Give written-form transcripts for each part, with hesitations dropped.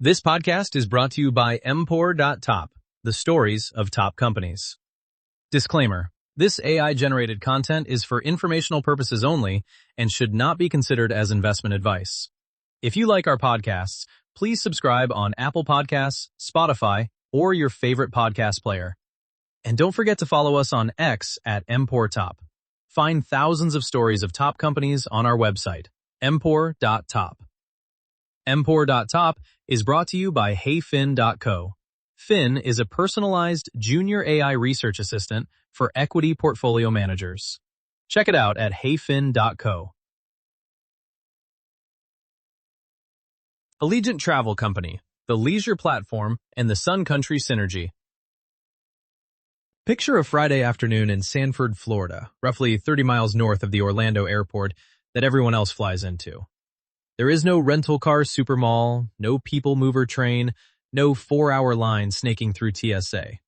This podcast is brought to you by Empor.top, the stories of top companies. Disclaimer: this AI-generated content is for informational purposes only and should not be considered as investment advice. If you like our podcasts, please subscribe on Apple Podcasts, Spotify, or your favorite podcast player. And don't forget to follow us on X at Empor.top. Find thousands of stories of top companies on our website, Empor.top. Empor.top is brought to you by HeyFin.co. Fin is a personalized junior AI research assistant for equity portfolio managers. Check it out at HeyFin.co. Allegiant Travel Company, the leisure platform, and the Sun Country synergy. Picture a Friday afternoon in Sanford, Florida, roughly 30 miles north of the Orlando airport that everyone else flies into. There is no rental car supermall, no people mover train, no 4-hour line snaking through TSA.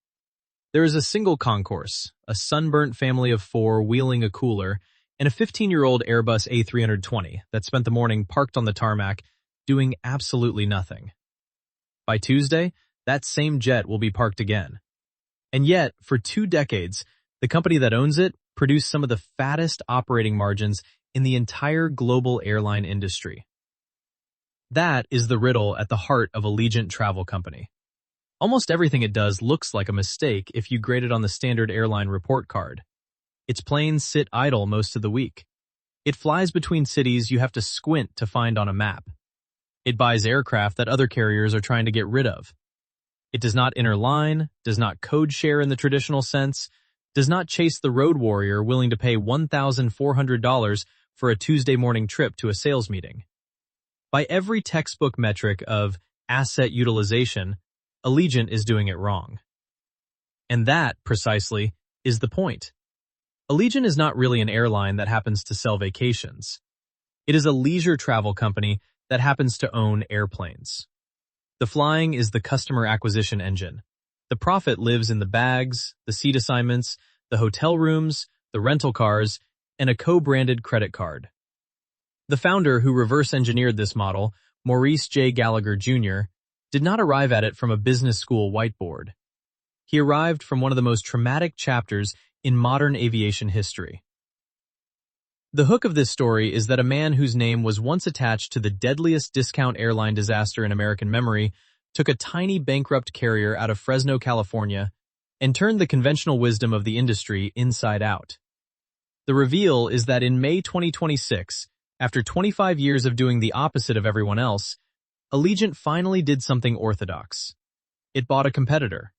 There is a single concourse, a sunburnt family of 4 wheeling a cooler, and a 15-year-old Airbus A320 that spent the morning parked on the tarmac doing absolutely nothing. By Tuesday, that same jet will be parked again. And yet, for 2 decades, the company that owns it produced some of the fattest operating margins in the entire global airline industry. That is the riddle at the heart of Allegiant Travel Company. Almost everything it does looks like a mistake if you grade it on the standard airline report card. Its planes sit idle most of the week. It flies between cities you have to squint to find on a map. It buys aircraft that other carriers are trying to get rid of. It does not interline, does not code share in the traditional sense, does not chase the road warrior willing to pay $1,400 for a Tuesday morning trip to a sales meeting. By every textbook metric of asset utilization, Allegiant is doing it wrong. And that, precisely, is the point. Allegiant is not really an airline that happens to sell vacations. It is a leisure travel company that happens to own airplanes. The flying is the customer acquisition engine. The profit lives in the bags, the seat assignments, the hotel rooms, the rental cars, and a co-branded credit card. The founder who reverse-engineered this model, Maurice J. Gallagher Jr., did not arrive at it from a business school whiteboard. He arrived from one of the most traumatic chapters in modern aviation history. The hook of this story is that a man whose name was once attached to the deadliest discount airline disaster in American memory took a tiny bankrupt carrier out of Fresno, California, and turned the conventional wisdom of the industry inside out. The reveal is that in May 2026, after 25 years of doing the opposite of everyone else, Allegiant finally did something orthodox. It bought a competitor.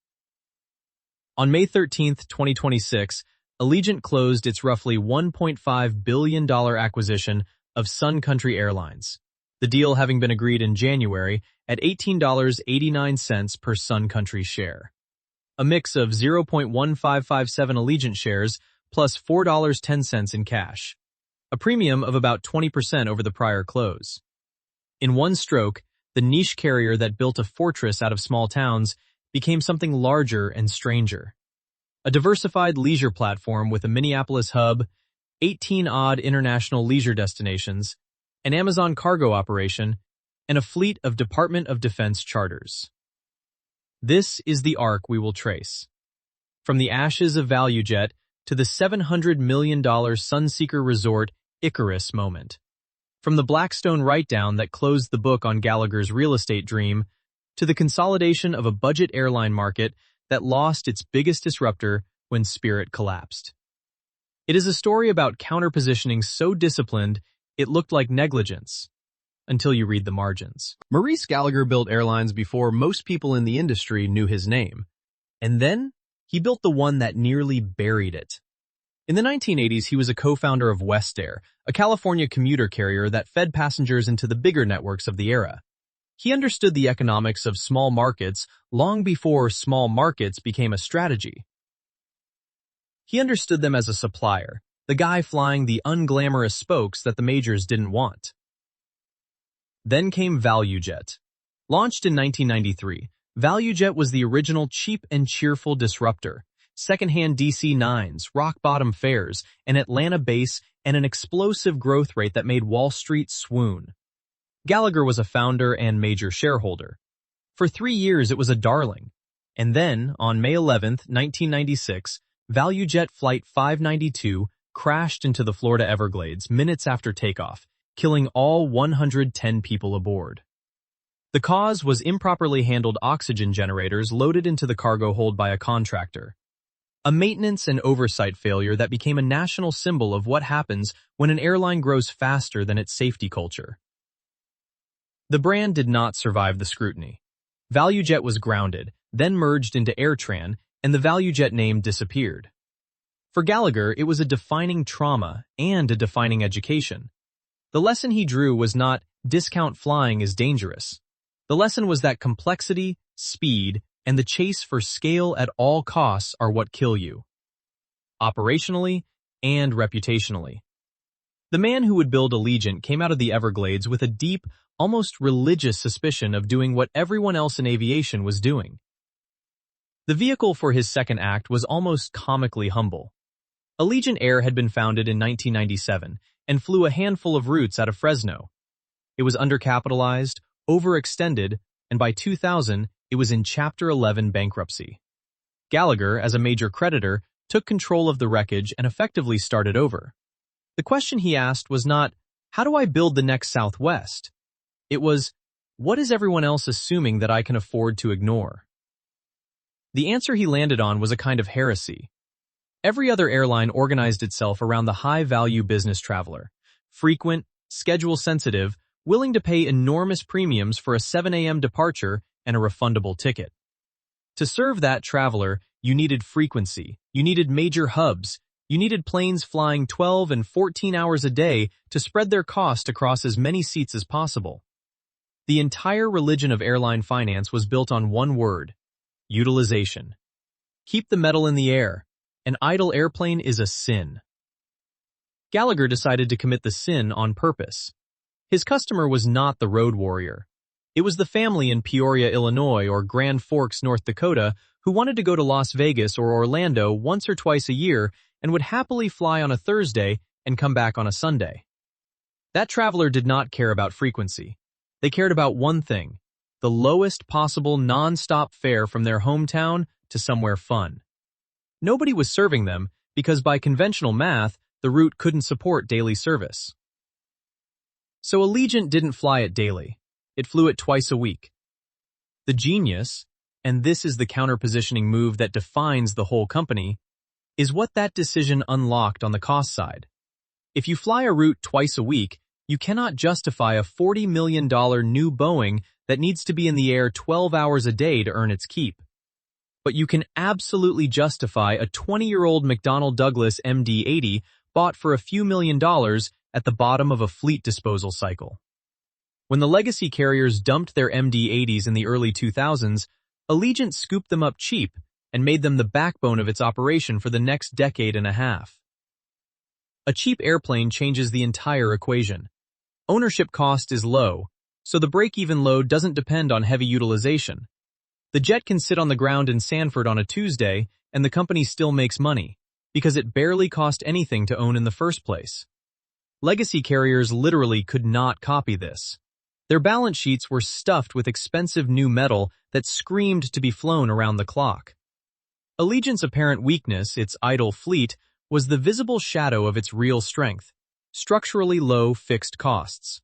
On May 13, 2026, Allegiant closed its roughly $1.5 billion acquisition of Sun Country Airlines, the deal having been agreed in January at $18.89 per Sun Country share. A mix of 0.1557 Allegiant shares plus $4.10 in cash. A premium of about 20% over the prior close. In one stroke, the niche carrier that built a fortress out of small towns became something larger and stranger. A diversified leisure platform with a Minneapolis hub, 18-odd international leisure destinations, an Amazon cargo operation, and a fleet of Department of Defense charters. This is the arc we will trace. From the ashes of ValuJet to the $700 million Sunseeker Resort Icarus moment. From the Blackstone write-down that closed the book on Gallagher's real estate dream, to the consolidation of a budget airline market that lost its biggest disruptor when Spirit collapsed. It is a story about counter-positioning so disciplined it looked like negligence, until you read the margins. Maurice Gallagher built airlines before most people in the industry knew his name. And then, he built the one that nearly buried it. In the 1980s, he was a co-founder of WestAir, a California commuter carrier that fed passengers into the bigger networks of the era. He understood the economics of small markets long before small markets became a strategy. He understood them as a supplier, the guy flying the unglamorous spokes that the majors didn't want. Then came ValuJet. Launched in 1993, ValuJet was the original cheap and cheerful disruptor. Secondhand DC-9s, rock-bottom fares, an Atlanta base, and an explosive growth rate that made Wall Street swoon. Gallagher was a founder and major shareholder. For 3 years, it was a darling. And then, on May 11, 1996, ValuJet Flight 592 crashed into the Florida Everglades minutes after takeoff, killing all 110 people aboard. The cause was improperly handled oxygen generators loaded into the cargo hold by a contractor. A maintenance and oversight failure that became a national symbol of what happens when an airline grows faster than its safety culture. The brand did not survive the scrutiny. ValuJet was grounded, then merged into AirTran, and the ValuJet name disappeared. For Gallagher, it was a defining trauma and a defining education. The lesson he drew was not, discount flying is dangerous. The lesson was that complexity, speed, and the chase for scale at all costs are what kill you. Operationally and reputationally. The man who would build Allegiant came out of the Everglades with a deep, almost religious suspicion of doing what everyone else in aviation was doing. The vehicle for his second act was almost comically humble. Allegiant Air had been founded in 1997 and flew a handful of routes out of Fresno. It was undercapitalized, overextended, and by 2000, it was in Chapter 11 bankruptcy. Gallagher, as a major creditor, took control of the wreckage and effectively started over. The question he asked was not, how do I build the next Southwest? It was, what is everyone else assuming that I can afford to ignore? The answer he landed on was a kind of heresy. Every other airline organized itself around the high-value business traveler, frequent, schedule-sensitive, willing to pay enormous premiums for a 7 a.m. departure and a refundable ticket. To serve that traveler, you needed frequency, you needed major hubs, you needed planes flying 12 and 14 hours a day to spread their cost across as many seats as possible. The entire religion of airline finance was built on one word: utilization. Keep the metal in the air. An idle airplane is a sin. Gallagher decided to commit the sin on purpose. His customer was not the road warrior. It was the family in Peoria, Illinois, or Grand Forks, North Dakota, who wanted to go to Las Vegas or Orlando once or twice a year and would happily fly on a Thursday and come back on a Sunday. That traveler did not care about frequency. They cared about one thing: the lowest possible non-stop fare from their hometown to somewhere fun. Nobody was serving them because by conventional math, the route couldn't support daily service. So Allegiant didn't fly it daily. It flew it twice a week. The genius, and this is the counter-positioning move that defines the whole company, is what that decision unlocked on the cost side. If you fly a route twice a week, you cannot justify a $40 million new Boeing that needs to be in the air 12 hours a day to earn its keep. But you can absolutely justify a 20-year-old McDonnell Douglas MD-80 bought for a few $1,000,000 at the bottom of a fleet disposal cycle. When the legacy carriers dumped their MD-80s in the early 2000s, Allegiant scooped them up cheap and made them the backbone of its operation for the next decade and a half. A cheap airplane changes the entire equation. Ownership cost is low, so the break-even load doesn't depend on heavy utilization. The jet can sit on the ground in Sanford on a Tuesday, and the company still makes money, because it barely cost anything to own in the first place. Legacy carriers literally could not copy this. Their balance sheets were stuffed with expensive new metal that screamed to be flown around the clock. Allegiant's apparent weakness, its idle fleet, was the visible shadow of its real strength: structurally low fixed costs.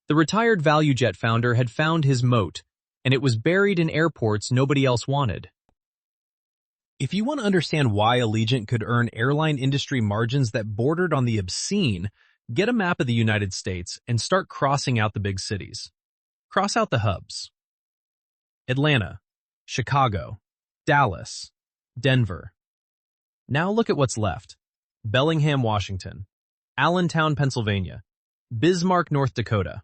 The retired ValuJet founder had found his moat, and it was buried in airports nobody else wanted. If you want to understand why Allegiant could earn airline industry margins that bordered on the obscene, get a map of the United States and start crossing out the big cities. Cross out the hubs. Atlanta, Chicago, Dallas, Denver. Now look at what's left. Bellingham, Washington, Allentown, Pennsylvania, Bismarck, North Dakota,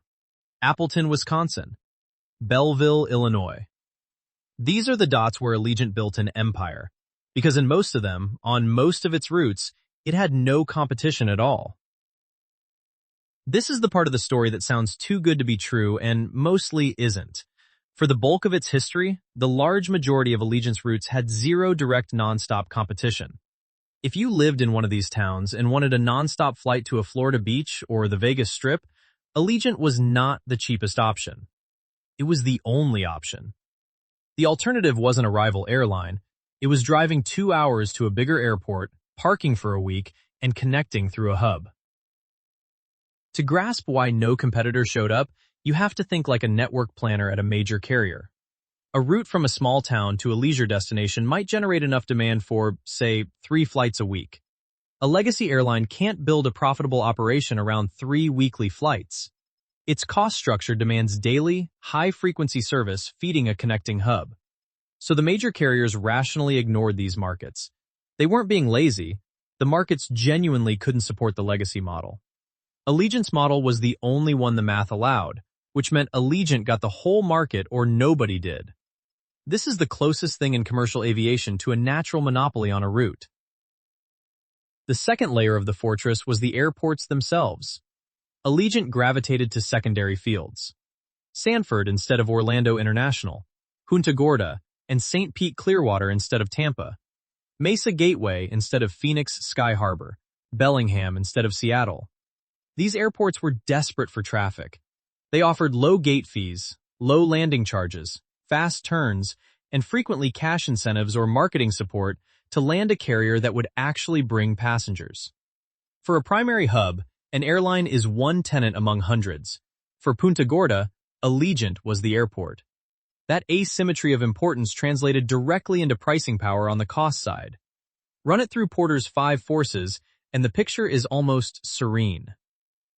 Appleton, Wisconsin, Belleville, Illinois. These are the dots where Allegiant built an empire, because in most of them, on most of its routes, it had no competition at all. This is the part of the story that sounds too good to be true and mostly isn't. For the bulk of its history, the large majority of Allegiant's routes had zero direct nonstop competition. If you lived in one of these towns and wanted a nonstop flight to a Florida beach or the Vegas Strip, Allegiant was not the cheapest option. It was the only option. The alternative wasn't a rival airline. It was driving 2 hours to a bigger airport, parking for a week, and connecting through a hub. To grasp why no competitor showed up, you have to think like a network planner at a major carrier. A route from a small town to a leisure destination might generate enough demand for, say, 3 flights a week. A legacy airline can't build a profitable operation around 3 weekly flights. Its cost structure demands daily, high-frequency service feeding a connecting hub. So the major carriers rationally ignored these markets. They weren't being lazy. The markets genuinely couldn't support the legacy model. Allegiant's model was the only one the math allowed, which meant Allegiant got the whole market or nobody did. This is the closest thing in commercial aviation to a natural monopoly on a route. The second layer of the fortress was the airports themselves. Allegiant gravitated to secondary fields. Sanford instead of Orlando International, Punta Gorda and St. Pete Clearwater instead of Tampa, Mesa Gateway instead of Phoenix Sky Harbor, Bellingham instead of Seattle. These airports were desperate for traffic. They offered low gate fees, low landing charges, fast turns, and frequently cash incentives or marketing support to land a carrier that would actually bring passengers. For a primary hub, an airline is one tenant among hundreds. For Punta Gorda, Allegiant was the airport. That asymmetry of importance translated directly into pricing power on the cost side. Run it through Porter's 5 forces, and the picture is almost serene.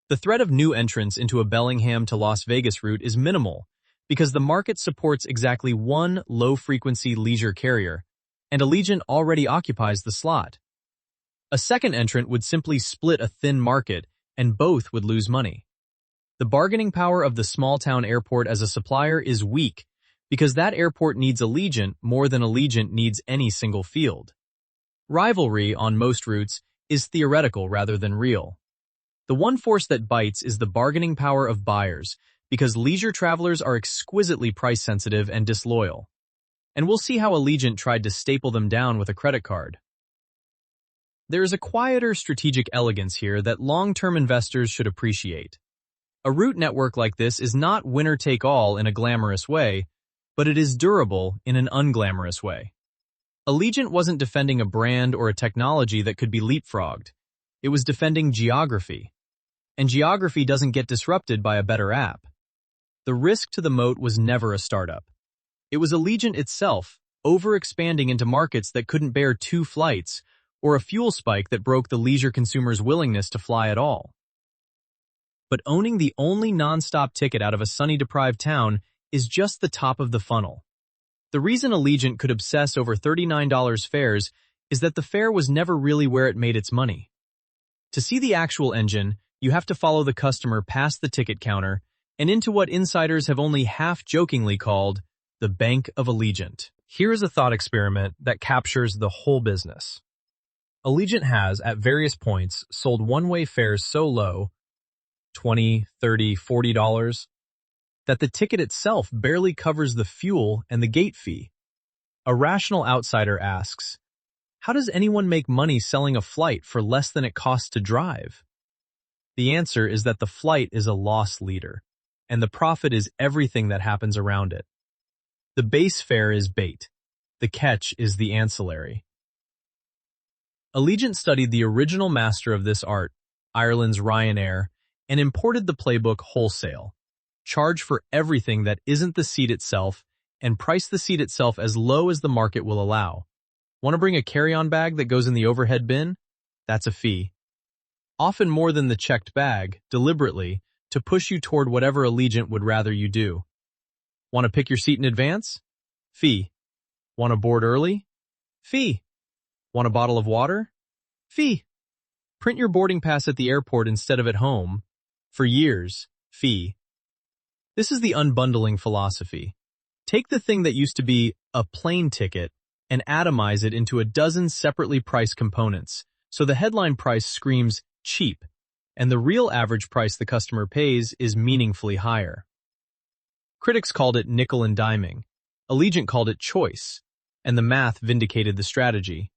The threat of new entrants into a Bellingham to Las Vegas route is minimal because the market supports exactly one low-frequency leisure carrier, and Allegiant already occupies the slot. A second entrant would simply split a thin market, and both would lose money. The bargaining power of the small-town airport as a supplier is weak because that airport needs Allegiant more than Allegiant needs any single field. Rivalry on most routes is theoretical rather than real. The one force that bites is the bargaining power of buyers because leisure travelers are exquisitely price-sensitive and disloyal. And we'll see how Allegiant tried to staple them down with a credit card. There is a quieter strategic elegance here that long-term investors should appreciate. A route network like this is not winner-take-all in a glamorous way, but it is durable in an unglamorous way. Allegiant wasn't defending a brand or a technology that could be leapfrogged. It was defending geography. And geography doesn't get disrupted by a better app. The risk to the moat was never a startup. It was Allegiant itself, overexpanding into markets that couldn't bear 2 flights, or a fuel spike that broke the leisure consumer's willingness to fly at all. But owning the only nonstop ticket out of a sunny-deprived town is just the top of the funnel. The reason Allegiant could obsess over $39 fares is that the fare was never really where it made its money. To see the actual engine, you have to follow the customer past the ticket counter and into what insiders have only half-jokingly called the Bank of Allegiant. Here is a thought experiment that captures the whole business. Allegiant has, at various points, sold one-way fares so low, $20, $30, $40, that the ticket itself barely covers the fuel and the gate fee. A rational outsider asks, how does anyone make money selling a flight for less than it costs to drive? The answer is that the flight is a loss leader, and the profit is everything that happens around it. The base fare is bait. The catch is the ancillary. Allegiant studied the original master of this art, Ireland's Ryanair, and imported the playbook wholesale. Charge for everything that isn't the seat itself, and price the seat itself as low as the market will allow. Want to bring a carry-on bag that goes in the overhead bin? That's a fee. Often more than the checked bag, deliberately, to push you toward whatever Allegiant would rather you do. Want to pick your seat in advance? Fee. Want to board early? Fee. Want a bottle of water? Fee. Print your boarding pass at the airport instead of at home. For years, fee. This is the unbundling philosophy. Take the thing that used to be a plane ticket and atomize it into a dozen separately priced components, so the headline price screams cheap, and the real average price the customer pays is meaningfully higher. Critics called it nickel and diming. Allegiant called it choice, and the math vindicated the strategy.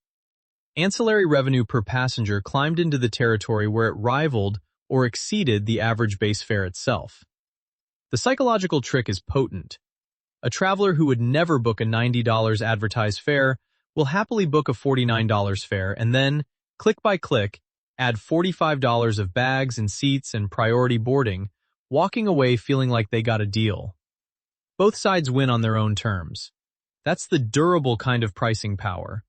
Ancillary revenue per passenger climbed into the territory where it rivaled or exceeded the average base fare itself. The psychological trick is potent. A traveler who would never book a $90 advertised fare will happily book a $49 fare and then, click by click, add $45 of bags and seats and priority boarding, walking away feeling like they got a deal. Both sides win on their own terms. That's the durable kind of pricing power,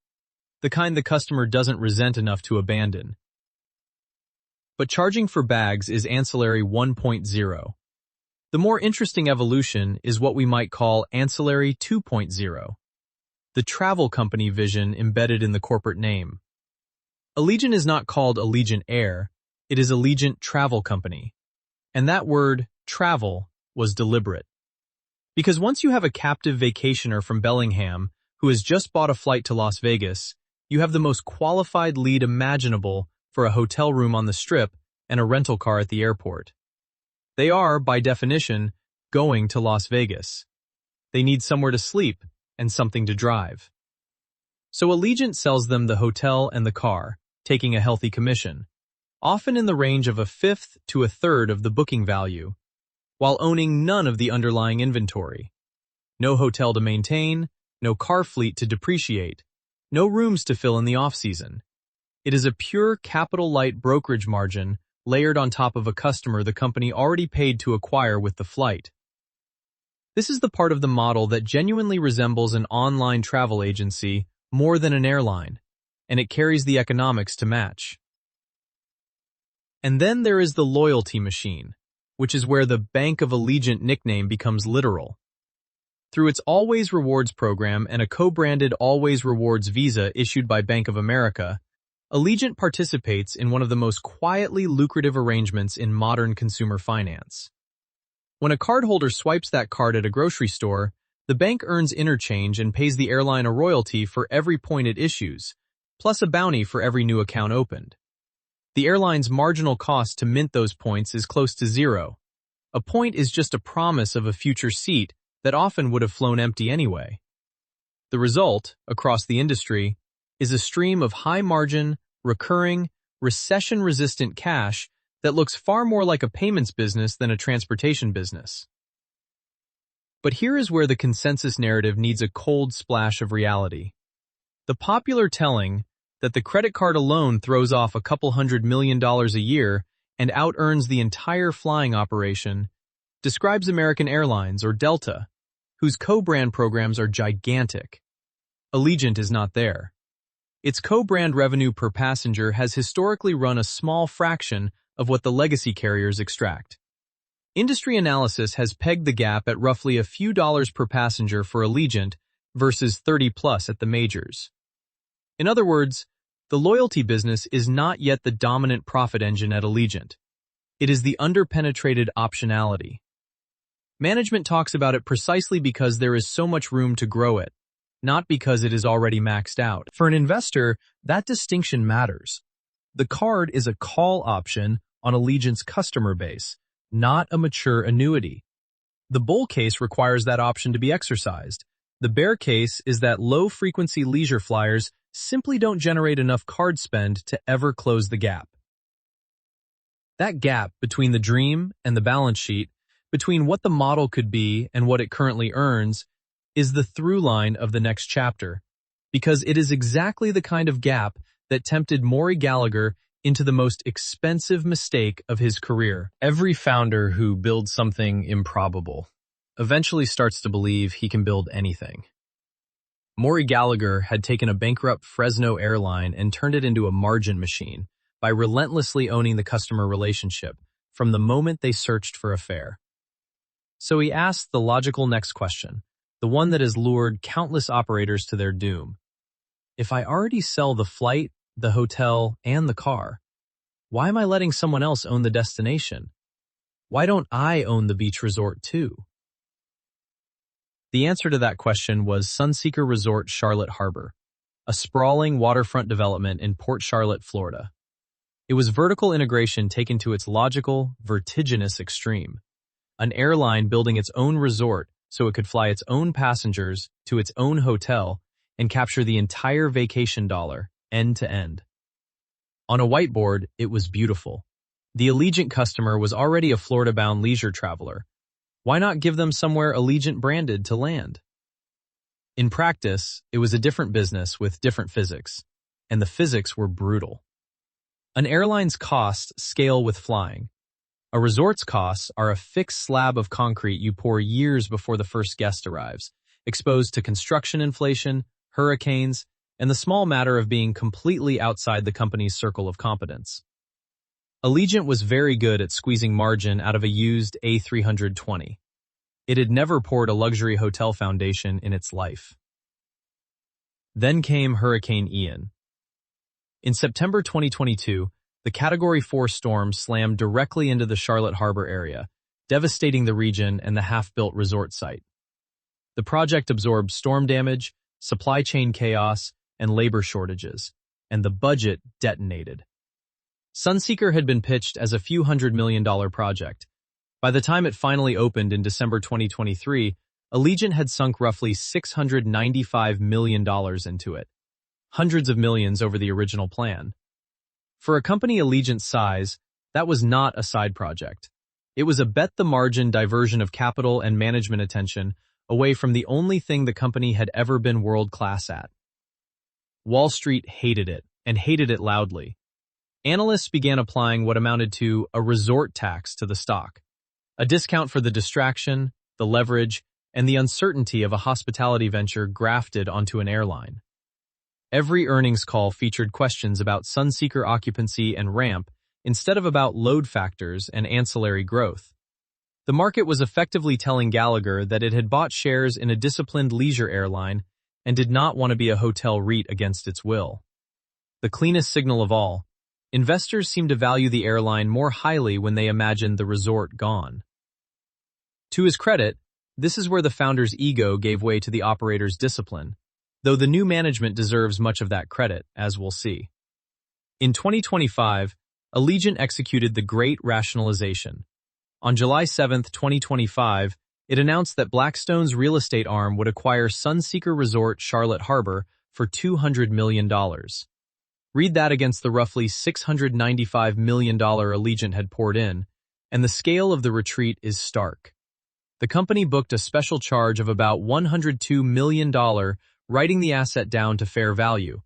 the kind the customer doesn't resent enough to abandon. But charging for bags is ancillary 1.0. The more interesting evolution is what we might call ancillary 2.0, the travel company vision embedded in the corporate name. Allegiant is not called Allegiant Air, it is Allegiant Travel Company. And that word, travel, was deliberate. Because once you have a captive vacationer from Bellingham who has just bought a flight to Las Vegas, you have the most qualified lead imaginable for a hotel room on the Strip and a rental car at the airport. They are, by definition, going to Las Vegas. They need somewhere to sleep and something to drive. So Allegiant sells them the hotel and the car, taking a healthy commission, often in the range of a fifth to a third of the booking value, while owning none of the underlying inventory. No hotel to maintain, no car fleet to depreciate, no rooms to fill in the off-season. It is a pure capital-light brokerage margin layered on top of a customer the company already paid to acquire with the flight. This is the part of the model that genuinely resembles an online travel agency more than an airline, and it carries the economics to match. And then there is the loyalty machine, which is where the Bank of Allegiant nickname becomes literal. Through its Always Rewards program and a co-branded Always Rewards Visa issued by Bank of America, Allegiant participates in one of the most quietly lucrative arrangements in modern consumer finance. When a cardholder swipes that card at a grocery store, the bank earns interchange and pays the airline a royalty for every point it issues, plus a bounty for every new account opened. The airline's marginal cost to mint those points is close to zero. A point is just a promise of a future seat that often would have flown empty anyway. The result, across the industry, is a stream of high-margin, recurring, recession-resistant cash that looks far more like a payments business than a transportation business. But here is where the consensus narrative needs a cold splash of reality. The popular telling that the credit card alone throws off a couple $100 million a year and out-earns the entire flying operation describes American Airlines, or Delta, whose co-brand programs are gigantic. Allegiant is not there. Its co-brand revenue per passenger has historically run a small fraction of what the legacy carriers extract. Industry analysis has pegged the gap at roughly a few dollars per passenger for Allegiant versus 30 plus at the majors. In other words, the loyalty business is not yet the dominant profit engine at Allegiant. It is the underpenetrated optionality. Management talks about it precisely because there is so much room to grow it, not because it is already maxed out. For an investor, that distinction matters. The card is a call option on Allegiant's customer base, not a mature annuity. The bull case requires that option to be exercised. The bear case is that low-frequency leisure flyers simply don't generate enough card spend to ever close the gap. That gap between the dream and the balance sheet, between what the model could be and what it currently earns, is the through line of the next chapter, because it is exactly the kind of gap that tempted Maury Gallagher into the most expensive mistake of his career. Every founder who builds something improbable eventually starts to believe he can build anything. Maury Gallagher had taken a bankrupt Fresno airline and turned it into a margin machine by relentlessly owning the customer relationship from the moment they searched for a fare. So he asked the logical next question, the one that has lured countless operators to their doom. If I already sell the flight, the hotel, and the car, why am I letting someone else own the destination? Why don't I own the beach resort too? The answer to that question was Sunseeker Resort Charlotte Harbor, a sprawling waterfront development in Port Charlotte, Florida. It was vertical integration taken to its logical, vertiginous extreme. An airline building its own resort so it could fly its own passengers to its own hotel and capture the entire vacation dollar, end to end. On a whiteboard, it was beautiful. The Allegiant customer was already a Florida-bound leisure traveler. Why not give them somewhere Allegiant branded to land? In practice, it was a different business with different physics, and the physics were brutal. An airline's costs scale with flying. A resort's costs are a fixed slab of concrete you pour years before the first guest arrives, exposed to construction inflation, hurricanes, and the small matter of being completely outside the company's circle of competence. Allegiant was very good at squeezing margin out of a used A320. It had never poured a luxury hotel foundation in its life. Then came Hurricane Ian. In September 2022, the Category 4 storm slammed directly into the Charlotte Harbor area, devastating the region and the half-built resort site. The project absorbed storm damage, supply chain chaos, and labor shortages, and the budget detonated. Sunseeker had been pitched as a few $100 million project. By the time it finally opened in December 2023, Allegiant had sunk roughly $695 million into it, hundreds of millions over the original plan. For a company Allegiant's size, that was not a side project. It was a bet-the-margin diversion of capital and management attention away from the only thing the company had ever been world-class at. Wall Street hated it, and hated it loudly. Analysts began applying what amounted to a resort tax to the stock, a discount for the distraction, the leverage, and the uncertainty of a hospitality venture grafted onto an airline. Every earnings call featured questions about Sunseeker occupancy and ramp instead of about load factors and ancillary growth. The market was effectively telling Gallagher that it had bought shares in a disciplined leisure airline and did not want to be a hotel REIT against its will. The cleanest signal of all, investors seemed to value the airline more highly when they imagined the resort gone. To his credit, this is where the founder's ego gave way to the operator's discipline, though the new management deserves much of that credit, as we'll see. In 2025, Allegiant executed the Great Rationalization. On July 7, 2025, it announced that Blackstone's real estate arm would acquire Sunseeker Resort Charlotte Harbor for $200 million. Read that against the roughly $695 million Allegiant had poured in, and the scale of the retreat is stark. The company booked a special charge of about $102 million, writing the asset down to fair value,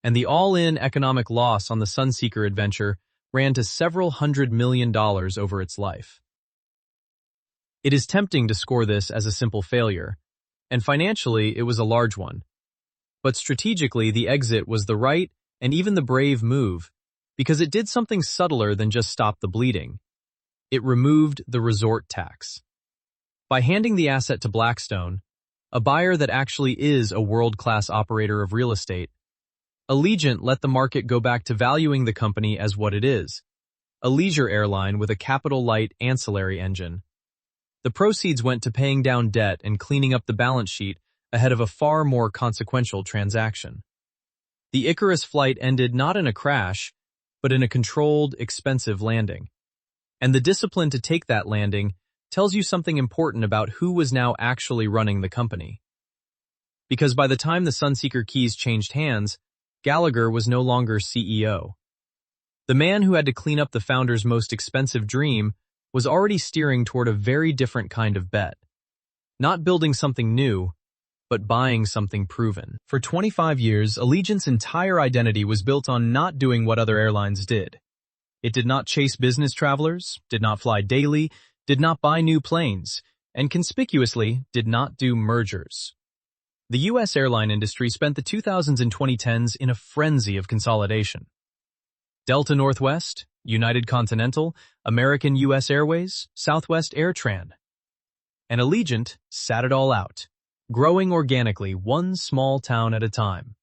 and the all-in economic loss on the Sunseeker adventure ran to several $100 million over its life. It is tempting to score this as a simple failure, and financially it was a large one. But strategically the exit was the right and even the brave move, because it did something subtler than just stop the bleeding. It removed the resort tax. By handing the asset to Blackstone, a buyer that actually is a world-class operator of real estate, Allegiant let the market go back to valuing the company as what it is, a leisure airline with a capital-light ancillary engine. The proceeds went to paying down debt and cleaning up the balance sheet ahead of a far more consequential transaction. The Icarus flight ended not in a crash, but in a controlled, expensive landing. And the discipline to take that landing tells you something important about who was now actually running the company. Because by the time the Sunseeker keys changed hands, Gallagher was no longer CEO. The man who had to clean up the founder's most expensive dream was already steering toward a very different kind of bet. Not building something new, but buying something proven. For 25 years, Allegiant's entire identity was built on not doing what other airlines did. It did not chase business travelers, did not fly daily, did not buy new planes, and conspicuously did not do mergers. The U.S. airline industry spent the 2000s and 2010s in a frenzy of consolidation. Delta Northwest, United Continental, American U.S. Airways, Southwest AirTran. And Allegiant sat it all out, growing organically one small town at a time.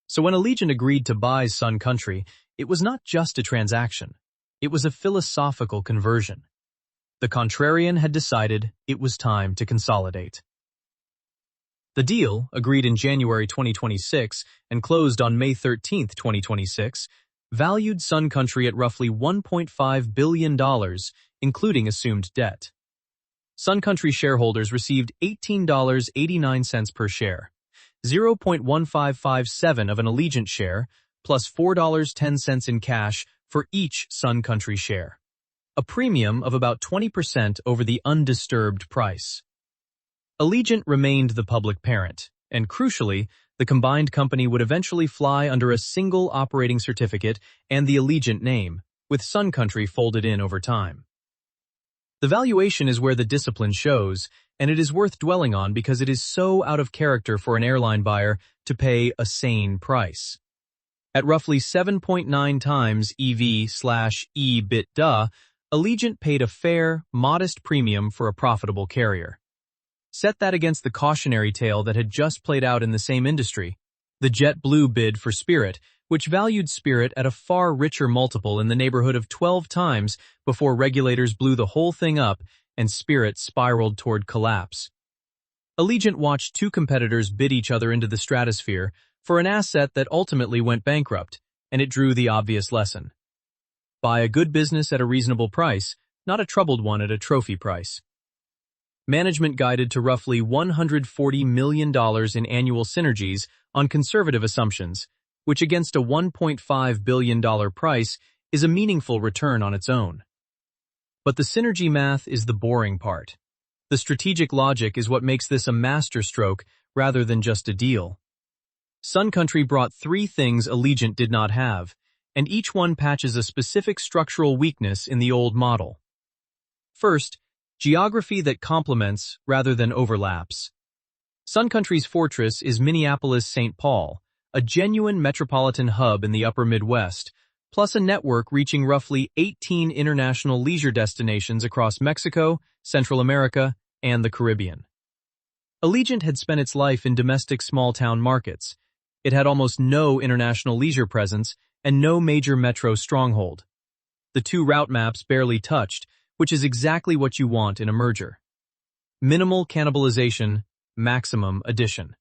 So when Allegiant agreed to buy Sun Country, it was not just a transaction. It was a philosophical conversion. The contrarian had decided it was time to consolidate. The deal, agreed in January 2026 and closed on May 13, 2026, valued Sun Country at roughly $1.5 billion, including assumed debt. Sun Country shareholders received $18.89 per share, 0.1557 of an Allegiant share, plus $4.10 in cash for each Sun Country share. a premium of about 20% over the undisturbed price. Allegiant remained the public parent, and crucially, the combined company would eventually fly under a single operating certificate and the Allegiant name, with Sun Country folded in over time. The valuation is where the discipline shows, and it is worth dwelling on because it is so out of character for an airline buyer to pay a sane price. At roughly 7.9 times EV/EBITDA, Allegiant paid a fair, modest premium for a profitable carrier. Set that against the cautionary tale that had just played out in the same industry, the JetBlue bid for Spirit, which valued Spirit at a far richer multiple in the neighborhood of 12 times before regulators blew the whole thing up and Spirit spiraled toward collapse. Allegiant watched two competitors bid each other into the stratosphere for an asset that ultimately went bankrupt, and it drew the obvious lesson. Buy a good business at a reasonable price, not a troubled one at a trophy price. Management guided to roughly $140 million in annual synergies on conservative assumptions, which against a $1.5 billion price is a meaningful return on its own. But the synergy math is the boring part. The strategic logic is what makes this a masterstroke rather than just a deal. Sun Country brought three things Allegiant did not have, and each one patches a specific structural weakness in the old model. First, geography that complements rather than overlaps. Sun Country's fortress is Minneapolis-St. Paul, a genuine metropolitan hub in the upper Midwest, plus a network reaching roughly 18 international leisure destinations across Mexico, Central America, and the Caribbean. Allegiant had spent its life in domestic small-town markets. It had almost no international leisure presence and no major metro stronghold. The two route maps barely touched, which is exactly what you want in a merger. Minimal cannibalization, maximum addition.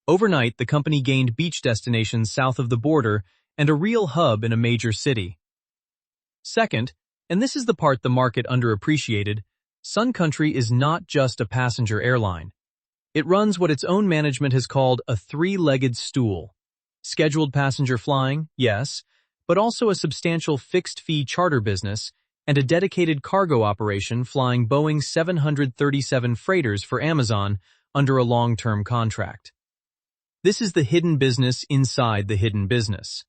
Overnight, the company gained beach destinations south of the border and a real hub in a major city. Second, and this is the part the market underappreciated, Sun Country is not just a passenger airline. It runs what its own management has called a three-legged stool. Scheduled passenger flying, yes, but also a substantial fixed-fee charter business and a dedicated cargo operation flying Boeing 737 freighters for Amazon under a long-term contract. This is the hidden business inside the hidden business.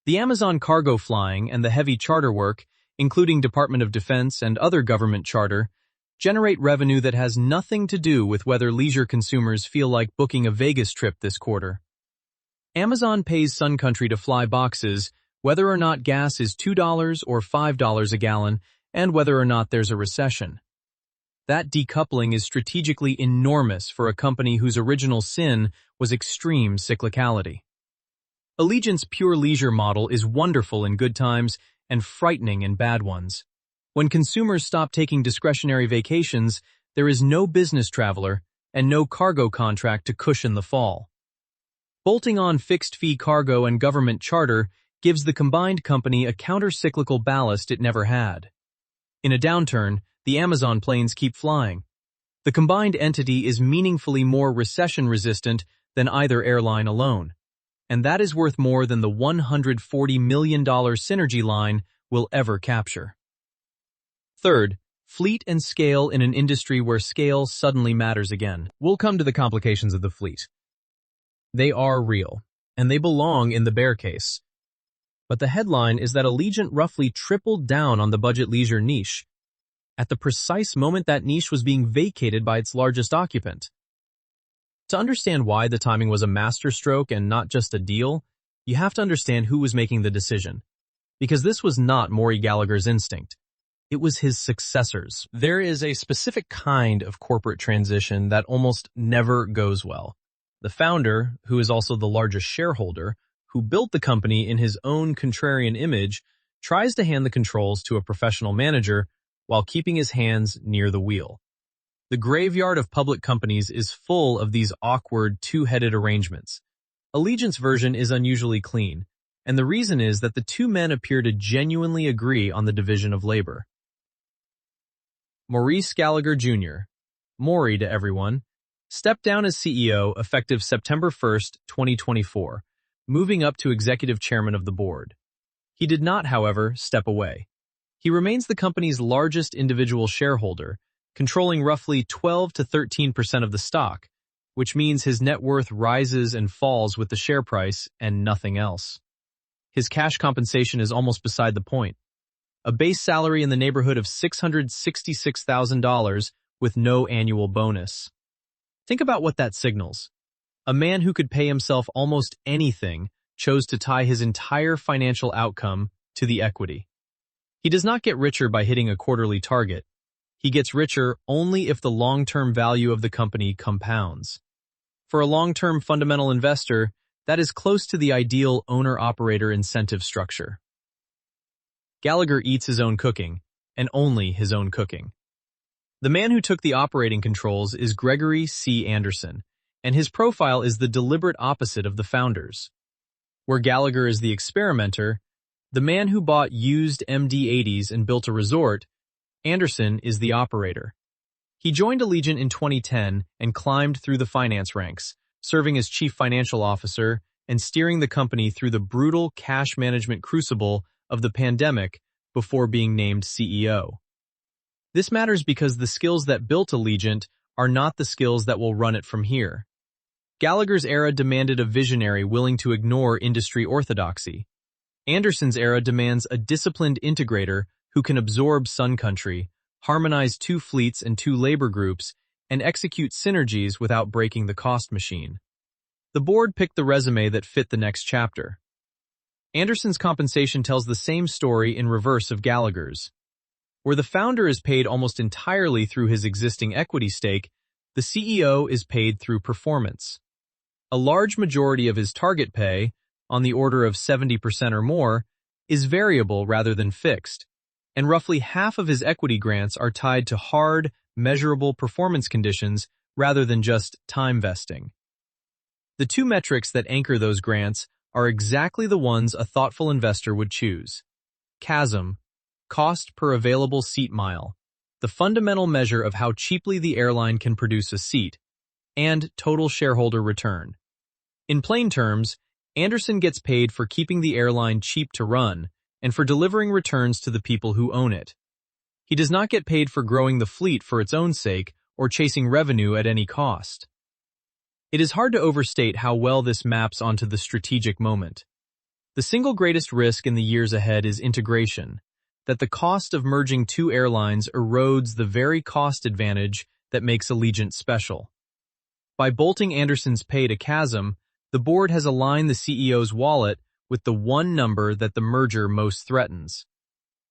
The Amazon cargo flying and the heavy charter work, including Department of Defense and other government charter, generate revenue that has nothing to do with whether leisure consumers feel like booking a Vegas trip this quarter. Amazon pays Sun Country to fly boxes whether or not gas is $2 or $5 a gallon, and whether or not there's a recession. That decoupling is strategically enormous for a company whose original sin was extreme cyclicality. Allegiant's pure leisure model is wonderful in good times and frightening in bad ones. When consumers stop taking discretionary vacations, there is no business traveler and no cargo contract to cushion the fall. Bolting on fixed-fee cargo and government charter gives the combined company a counter-cyclical ballast it never had. In a downturn, the Amazon planes keep flying. The combined entity is meaningfully more recession-resistant than either airline alone, and that is worth more than the $140 million synergy line will ever capture. Third, fleet and scale in an industry where scale suddenly matters again. We'll come to the complications of the fleet. They are real, and they belong in the bear case. But the headline is that Allegiant roughly tripled down on the budget leisure niche, at the precise moment that niche was being vacated by its largest occupant. To understand why the timing was a masterstroke and not just a deal, you have to understand who was making the decision. Because this was not Maury Gallagher's instinct. It was his successors. There is a specific kind of corporate transition that almost never goes well. The founder, who is also the largest shareholder, who built the company in his own contrarian image, tries to hand the controls to a professional manager while keeping his hands near the wheel. The graveyard of public companies is full of these awkward two-headed arrangements. Allegiant's version is unusually clean, and the reason is that the two men appear to genuinely agree on the division of labor. Maurice Gallagher Jr., Maury to everyone, stepped down as CEO effective September 1st, 2024, moving up to executive chairman of the board. He did not, however, step away. He remains the company's largest individual shareholder, controlling roughly 12 to 13% of the stock, which means his net worth rises and falls with the share price and nothing else. His cash compensation is almost beside the point. A base salary in the neighborhood of $666,000 with no annual bonus. Think about what that signals. A man who could pay himself almost anything chose to tie his entire financial outcome to the equity. He does not get richer by hitting a quarterly target. He gets richer only if the long-term value of the company compounds. For a long-term fundamental investor, that is close to the ideal owner-operator incentive structure. Gallagher eats his own cooking, and only his own cooking. The man who took the operating controls is Gregory C. Anderson, and his profile is the deliberate opposite of the founders. Where Gallagher is the experimenter, the man who bought used MD-80s and built a resort, Anderson is the operator. He joined Allegiant in 2010 and climbed through the finance ranks, serving as chief financial officer and steering the company through the brutal cash management crucible of the pandemic before being named CEO. This matters because the skills that built Allegiant are not the skills that will run it from here. Gallagher's era demanded a visionary willing to ignore industry orthodoxy. Anderson's era demands a disciplined integrator who can absorb Sun Country, harmonize two fleets and two labor groups, and execute synergies without breaking the cost machine. The board picked the resume that fit the next chapter. Anderson's compensation tells the same story in reverse of Gallagher's. Where the founder is paid almost entirely through his existing equity stake, the CEO is paid through performance. A large majority of his target pay, on the order of 70% or more, is variable rather than fixed, and roughly half of his equity grants are tied to hard, measurable performance conditions rather than just time vesting. The two metrics that anchor those grants are exactly the ones a thoughtful investor would choose. CASM, cost per available seat mile, the fundamental measure of how cheaply the airline can produce a seat, and total shareholder return. In plain terms, Anderson gets paid for keeping the airline cheap to run and for delivering returns to the people who own it. He does not get paid for growing the fleet for its own sake or chasing revenue at any cost. It is hard to overstate how well this maps onto the strategic moment. The single greatest risk in the years ahead is integration, that the cost of merging two airlines erodes the very cost advantage that makes Allegiant special. By bolting Anderson's pay to CASM, the board has aligned the CEO's wallet with the one number that the merger most threatens.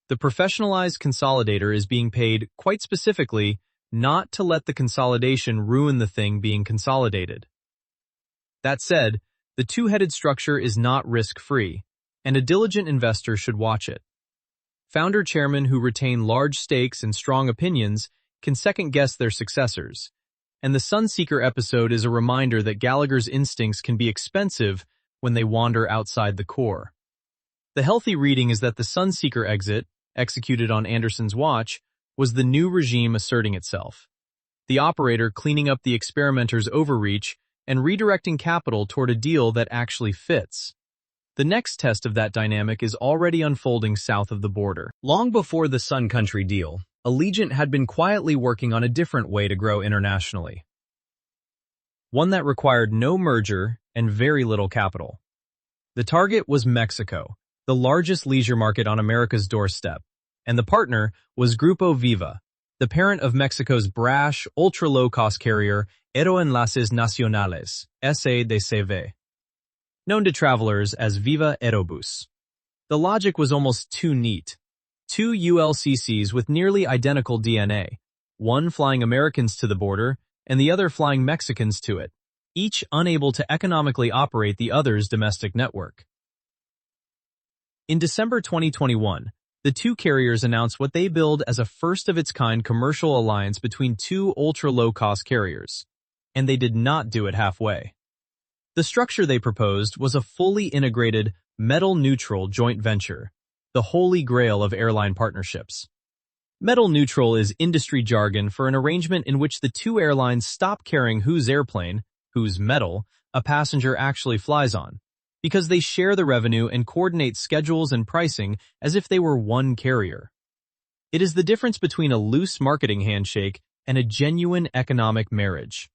The professionalized consolidator is being paid, quite specifically, not to let the consolidation ruin the thing being consolidated. That said, the two-headed structure is not risk-free, and a diligent investor should watch it. Founder-chairmen who retain large stakes and strong opinions can second-guess their successors, and the Sunseeker episode is a reminder that Gallagher's instincts can be expensive when they wander outside the core. The healthy reading is that the Sunseeker exit, executed on Anderson's watch, was the new regime asserting itself. The operator cleaning up the experimenter's overreach and redirecting capital toward a deal that actually fits. The next test of that dynamic is already unfolding south of the border. Long before the Sun Country deal, Allegiant had been quietly working on a different way to grow internationally. One that required no merger and very little capital. The target was Mexico, the largest leisure market on America's doorstep, and the partner was Grupo Viva, the parent of Mexico's brash, ultra-low-cost carrier Aeroenlaces Nacionales, SADCV, known to travelers as Viva Aerobus. The logic was almost too neat. Two ULCCs with nearly identical DNA, one flying Americans to the border and the other flying Mexicans to it, each unable to economically operate the other's domestic network. In December 2021, the two carriers announced what they billed as a first-of-its-kind commercial alliance between two ultra-low-cost carriers, and they did not do it halfway. The structure they proposed was a fully integrated, metal-neutral joint venture, the holy grail of airline partnerships. Metal-neutral is industry jargon for an arrangement in which the two airlines stop caring whose airplane, whose metal, a passenger actually flies on, because they share the revenue and coordinate schedules and pricing as if they were one carrier. It is the difference between a loose marketing handshake and a genuine economic marriage.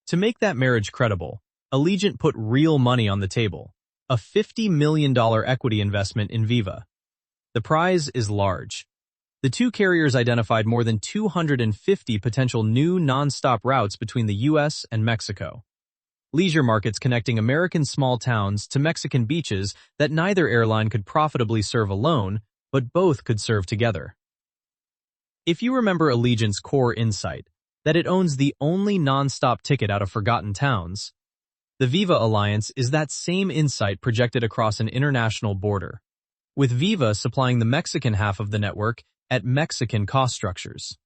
To make that marriage credible, Allegiant put real money on the table, a $50 million equity investment in Viva. The prize is large. The two carriers identified more than 250 potential new non-stop routes between the U.S. and Mexico. Leisure markets connecting American small towns to Mexican beaches that neither airline could profitably serve alone, but both could serve together. If you remember Allegiant's core insight, that it owns the only non-stop ticket out of forgotten towns, the Viva Alliance is that same insight projected across an international border, with Viva supplying the Mexican half of the network at Mexican cost structures.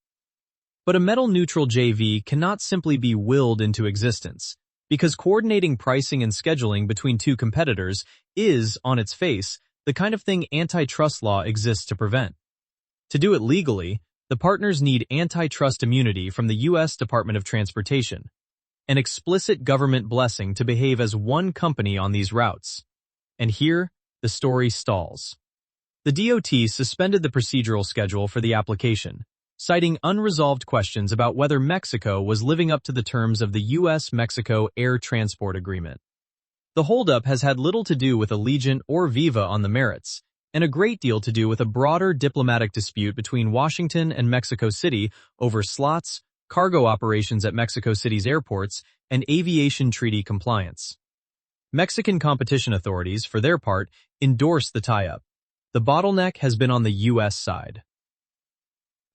But a metal-neutral JV cannot simply be willed into existence, because coordinating pricing and scheduling between two competitors is, on its face, the kind of thing antitrust law exists to prevent. To do it legally, the partners need antitrust immunity from the U.S. Department of Transportation, an explicit government blessing to behave as one company on these routes. And here, the story stalls. The DOT suspended the procedural schedule for the application, citing unresolved questions about whether Mexico was living up to the terms of the U.S.-Mexico Air Transport Agreement. The holdup has had little to do with Allegiant or Viva on the merits, and a great deal to do with a broader diplomatic dispute between Washington and Mexico City over slots, cargo operations at Mexico City's airports, and aviation treaty compliance. Mexican competition authorities, for their part, endorsed the tie-up. The bottleneck has been on the U.S. side.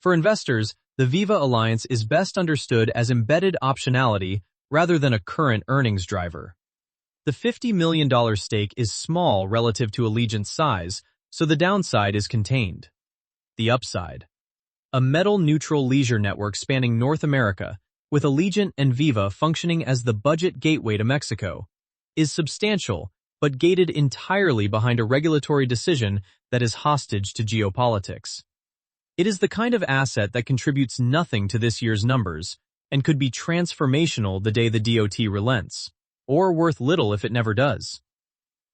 For investors, the Viva Alliance is best understood as embedded optionality rather than a current earnings driver. The $50 million stake is small relative to Allegiant's size, so the downside is contained. The upside: a metal-neutral leisure network spanning North America, with Allegiant and Viva functioning as the budget gateway to Mexico, is substantial, but gated entirely behind a regulatory decision that is hostage to geopolitics. It is the kind of asset that contributes nothing to this year's numbers, and could be transformational the day the DOT relents, or worth little if it never does.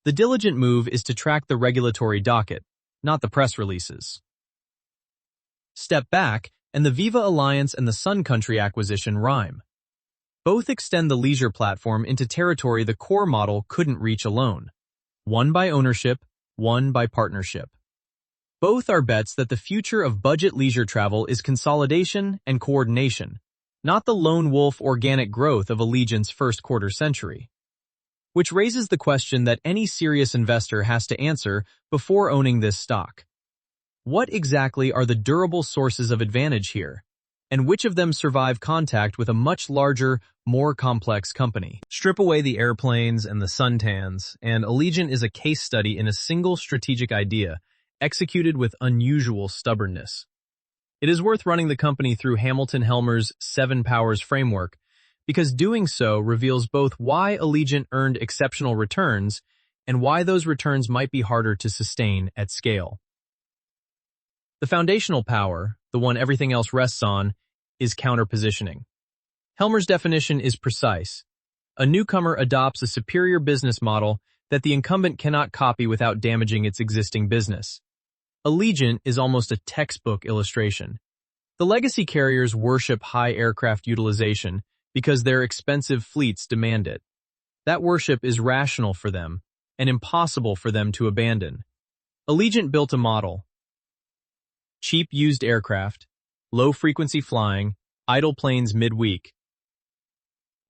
The diligent move is to track the regulatory docket, not the press releases. Step back, and the Viva Alliance and the Sun Country acquisition rhyme. Both extend the leisure platform into territory the core model couldn't reach alone. One by ownership, one by partnership. Both are bets that the future of budget leisure travel is consolidation and coordination, not the lone wolf organic growth of Allegiant's first quarter-century. Which raises the question that any serious investor has to answer before owning this stock. What exactly are the durable sources of advantage here, and which of them survive contact with a much larger, more complex company? Strip away the airplanes and the suntans, and Allegiant is a case study in a single strategic idea, executed with unusual stubbornness. It is worth running the company through Hamilton Helmer's 7 Powers framework, because doing so reveals both why Allegiant earned exceptional returns and why those returns might be harder to sustain at scale. The foundational power, the one everything else rests on, is counterpositioning. Helmer's definition is precise. A newcomer adopts a superior business model that the incumbent cannot copy without damaging its existing business. Allegiant is almost a textbook illustration. The legacy carriers worship high aircraft utilization because their expensive fleets demand it. That worship is rational for them and impossible for them to abandon. Allegiant built a model: cheap used aircraft, low-frequency flying, idle planes midweek.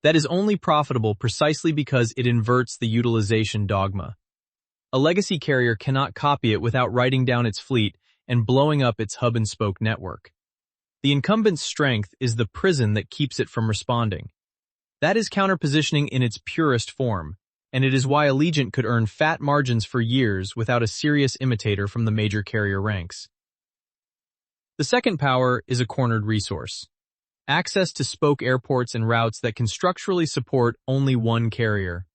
That is only profitable precisely because it inverts the utilization dogma. A legacy carrier cannot copy it without writing down its fleet and blowing up its hub-and-spoke network. The incumbent's strength is the prison that keeps it from responding. That is counterpositioning in its purest form, and it is why Allegiant could earn fat margins for years without a serious imitator from the major carrier ranks. The second power is a cornered resource: access to spoke airports and routes that can structurally support only one carrier.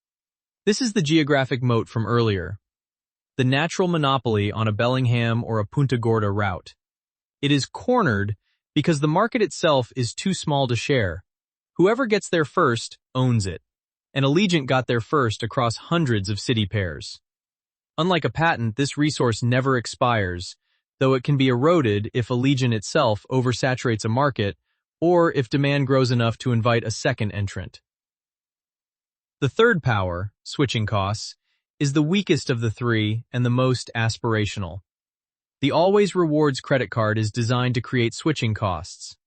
This is the geographic moat from earlier, the natural monopoly on a Bellingham or a Punta Gorda route. It is cornered because the market itself is too small to share. Whoever gets there first owns it, and Allegiant got there first across hundreds of city pairs. Unlike a patent, this resource never expires, though it can be eroded if Allegiant itself oversaturates a market or if demand grows enough to invite a second entrant. The third power, switching costs, is the weakest of the three and the most aspirational. The Always Rewards credit card is designed to create switching costs,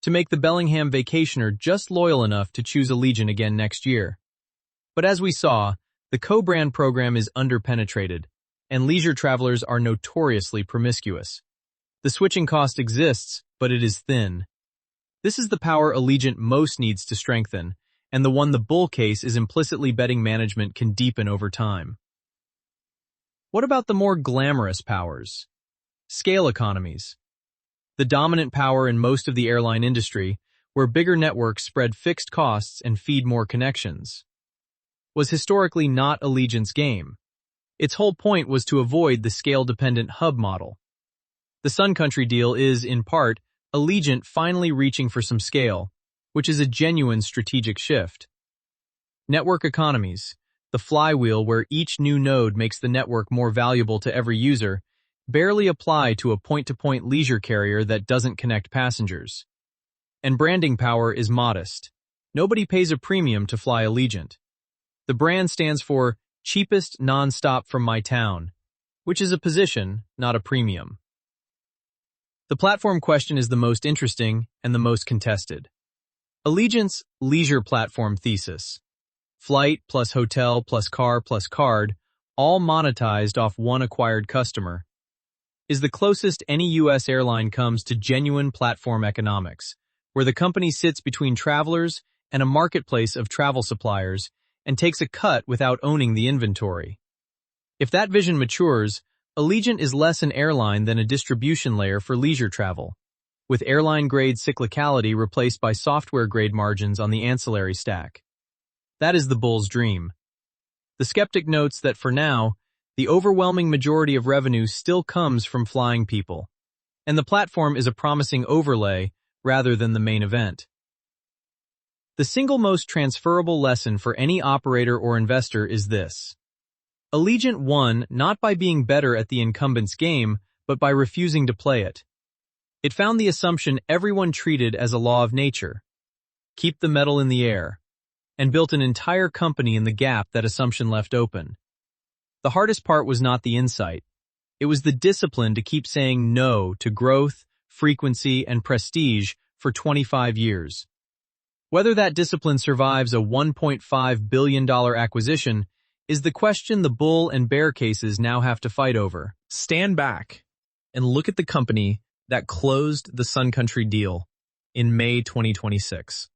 to make the Bellingham vacationer just loyal enough to choose Allegiant again next year. But as we saw, the co-brand program is underpenetrated, and leisure travelers are notoriously promiscuous. The switching cost exists, but it is thin. This is the power Allegiant most needs to strengthen, and the one the bull case is implicitly betting management can deepen over time. What about the more glamorous powers? Scale economies. The dominant power in most of the airline industry, where bigger networks spread fixed costs and feed more connections, was historically not Allegiant's game. Its whole point was to avoid the scale-dependent hub model. The Sun Country deal is, in part, Allegiant finally reaching for some scale, which is a genuine strategic shift. Network economies, the flywheel where each new node makes the network more valuable to every user, barely apply to a point-to-point leisure carrier that doesn't connect passengers. And branding power is modest. Nobody pays a premium to fly Allegiant. The brand stands for cheapest non-stop from my town, which is a position, not a premium. The platform question is the most interesting and the most contested. Allegiant's leisure platform thesis, flight plus hotel plus car plus card, all monetized off one acquired customer, is the closest any U.S. airline comes to genuine platform economics, where the company sits between travelers and a marketplace of travel suppliers and takes a cut without owning the inventory. If that vision matures, Allegiant is less an airline than a distribution layer for leisure travel, with airline-grade cyclicality replaced by software-grade margins on the ancillary stack. That is the bull's dream. The skeptic notes that for now, the overwhelming majority of revenue still comes from flying people, and the platform is a promising overlay rather than the main event. The single most transferable lesson for any operator or investor is this. Allegiant won not by being better at the incumbent's game, but by refusing to play it. It found the assumption everyone treated as a law of nature. Keep the metal in the air, and built an entire company in the gap that assumption left open. The hardest part was not the insight. It was the discipline to keep saying no to growth, frequency, and prestige for 25 years. Whether that discipline survives a $1.5 billion acquisition is the question the bull and bear cases now have to fight over. Stand back and look at the company that closed the Sun Country deal in May 2026.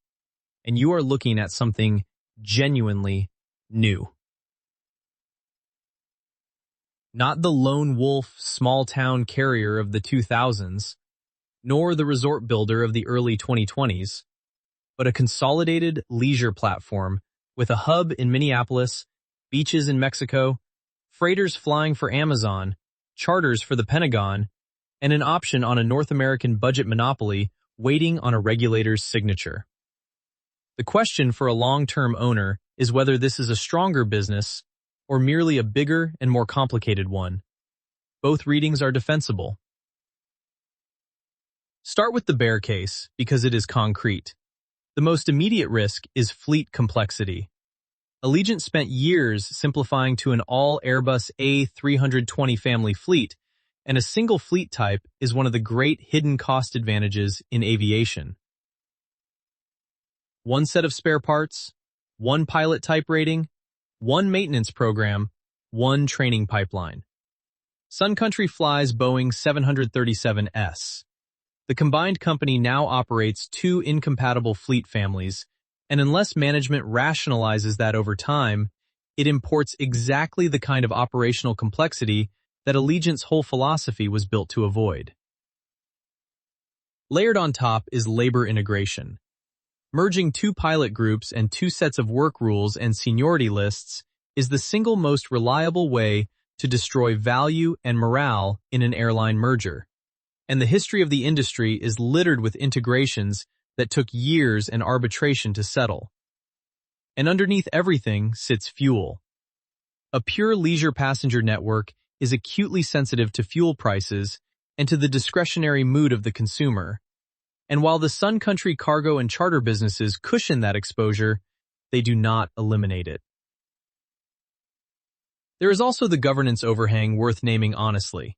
And you are looking at something genuinely new. Not the lone wolf, small-town carrier of the 2000s, nor the resort builder of the early 2020s, but a consolidated leisure platform with a hub in Minneapolis, beaches in Mexico, freighters flying for Amazon, charters for the Pentagon, and an option on a North American budget monopoly waiting on a regulator's signature. The question for a long-term owner is whether this is a stronger business or merely a bigger and more complicated one. Both readings are defensible. Start with the bear case because it is concrete. The most immediate risk is fleet complexity. Allegiant spent years simplifying to an all-Airbus A320 family fleet, and a single fleet type is one of the great hidden cost advantages in aviation. One set of spare parts, one pilot type rating, one maintenance program, one training pipeline. Sun Country flies Boeing 737s. The combined company now operates two incompatible fleet families, and unless management rationalizes that over time, it imports exactly the kind of operational complexity that Allegiant's whole philosophy was built to avoid. Layered on top is labor integration. Merging two pilot groups and two sets of work rules and seniority lists is the single most reliable way to destroy value and morale in an airline merger. And the history of the industry is littered with integrations that took years and arbitration to settle. And underneath everything sits fuel. A pure leisure passenger network is acutely sensitive to fuel prices and to the discretionary mood of the consumer. And while the Sun Country cargo and charter businesses cushion that exposure, they do not eliminate it. There is also the governance overhang worth naming honestly.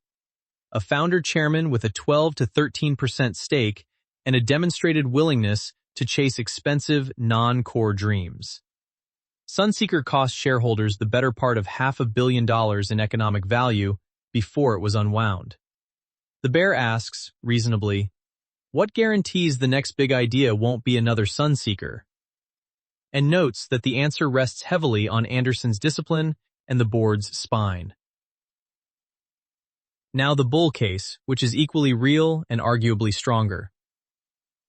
A founder-chairman with a 12 to 13% stake and a demonstrated willingness to chase expensive, non-core dreams. Sunseeker cost shareholders the better part of $500 million in economic value before it was unwound. The bear asks, reasonably, what guarantees the next big idea won't be another Sunseeker? And notes that the answer rests heavily on Anderson's discipline and the board's spine. Now the bull case, which is equally real and arguably stronger.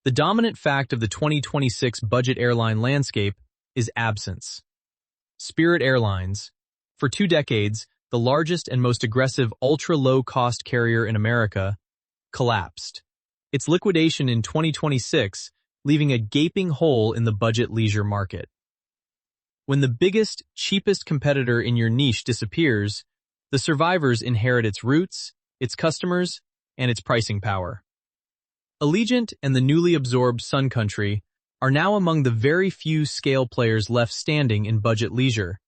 The dominant fact of the 2026 budget airline landscape is absence. Spirit Airlines, for 2 decades, the largest and most aggressive ultra-low-cost carrier in America, collapsed. Its liquidation in 2026, leaving a gaping hole in the budget leisure market. When the biggest, cheapest competitor in your niche disappears, the survivors inherit its routes, its customers, and its pricing power. Allegiant and the newly absorbed Sun Country are now among the very few scale players left standing in budget leisure,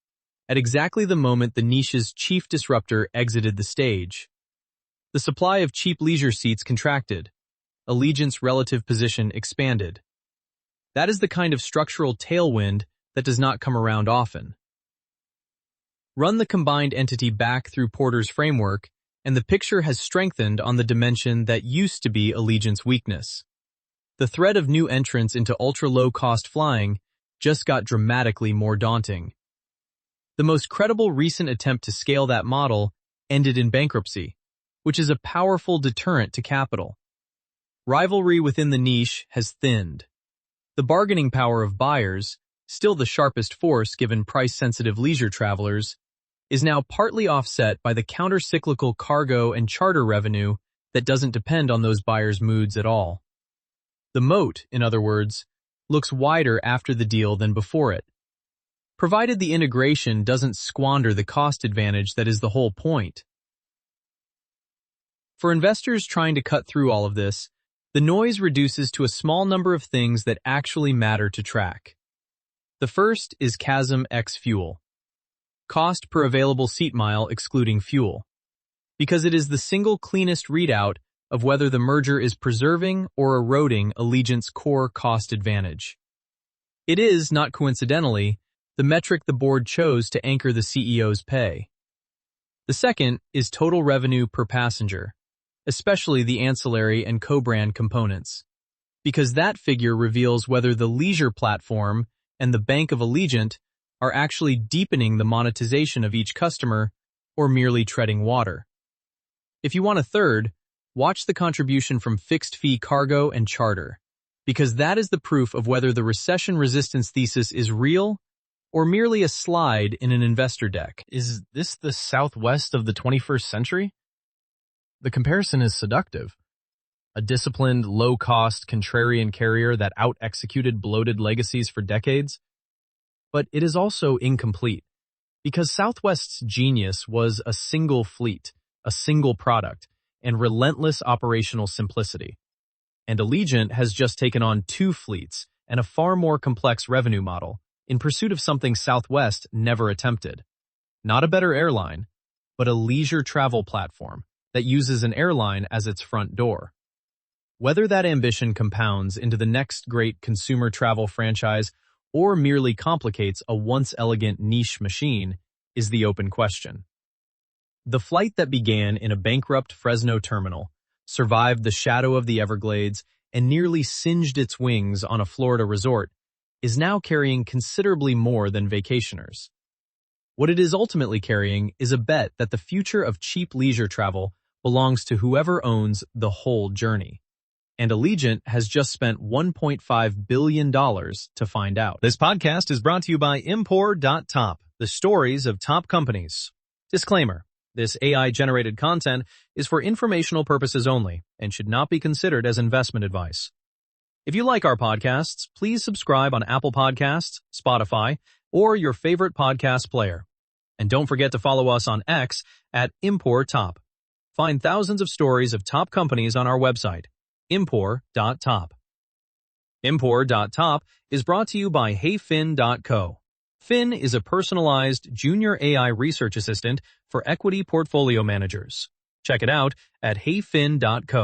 at exactly the moment the niche's chief disruptor exited the stage. The supply of cheap leisure seats contracted. Allegiant's relative position expanded. That is the kind of structural tailwind that does not come around often. Run the combined entity back through Porter's framework, and the picture has strengthened on the dimension that used to be Allegiant's weakness. The threat of new entrants into ultra-low-cost flying just got dramatically more daunting. The most credible recent attempt to scale that model ended in bankruptcy, which is a powerful deterrent to capital. Rivalry within the niche has thinned. The bargaining power of buyers, still the sharpest force given price-sensitive leisure travelers, is now partly offset by the counter-cyclical cargo and charter revenue that doesn't depend on those buyers' moods at all. The moat, in other words, looks wider after the deal than before it, provided the integration doesn't squander the cost advantage that is the whole point. For investors trying to cut through all of this, the noise reduces to a small number of things that actually matter to track. The first is CASM ex fuel. Cost per available seat mile excluding fuel. Because it is the single cleanest readout of whether the merger is preserving or eroding Allegiant's core cost advantage. It is, not coincidentally, the metric the board chose to anchor the CEO's pay. The second is total revenue per passenger, especially the ancillary and co-brand components, because that figure reveals whether the leisure platform and the Bank of Allegiant are actually deepening the monetization of each customer or merely treading water. If you want a third, watch the contribution from fixed-fee cargo and charter, because that is the proof of whether the recession-resistance thesis is real or merely a slide in an investor deck. Is this the Southwest of the 21st century? The comparison is seductive. A disciplined, low-cost, contrarian carrier that out-executed bloated legacies for decades. But it is also incomplete, because Southwest's genius was a single fleet, a single product, and relentless operational simplicity. And Allegiant has just taken on 2 fleets and a far more complex revenue model in pursuit of something Southwest never attempted. Not a better airline, but a leisure travel platform that uses an airline as its front door. Whether that ambition compounds into the next great consumer travel franchise or merely complicates a once elegant niche machine is the open question. The flight that began in a bankrupt Fresno terminal, survived the shadow of the Everglades, and nearly singed its wings on a Florida resort is now carrying considerably more than vacationers. What it is ultimately carrying is a bet that the future of cheap leisure travel belongs to whoever owns the whole journey. And Allegiant has just spent $1.5 billion to find out. This podcast is brought to you by Impor.top, the stories of top companies. Disclaimer: this AI-generated content is for informational purposes only and should not be considered as investment advice. If you like our podcasts, please subscribe on Apple Podcasts, Spotify, or your favorite podcast player. And don't forget to follow us on X at Impor.top. Find thousands of stories of top companies on our website, impor.top. Impor.top is brought to you by HeyFin.co. Fin is a personalized junior AI research assistant for equity portfolio managers. Check it out at heyfin.co.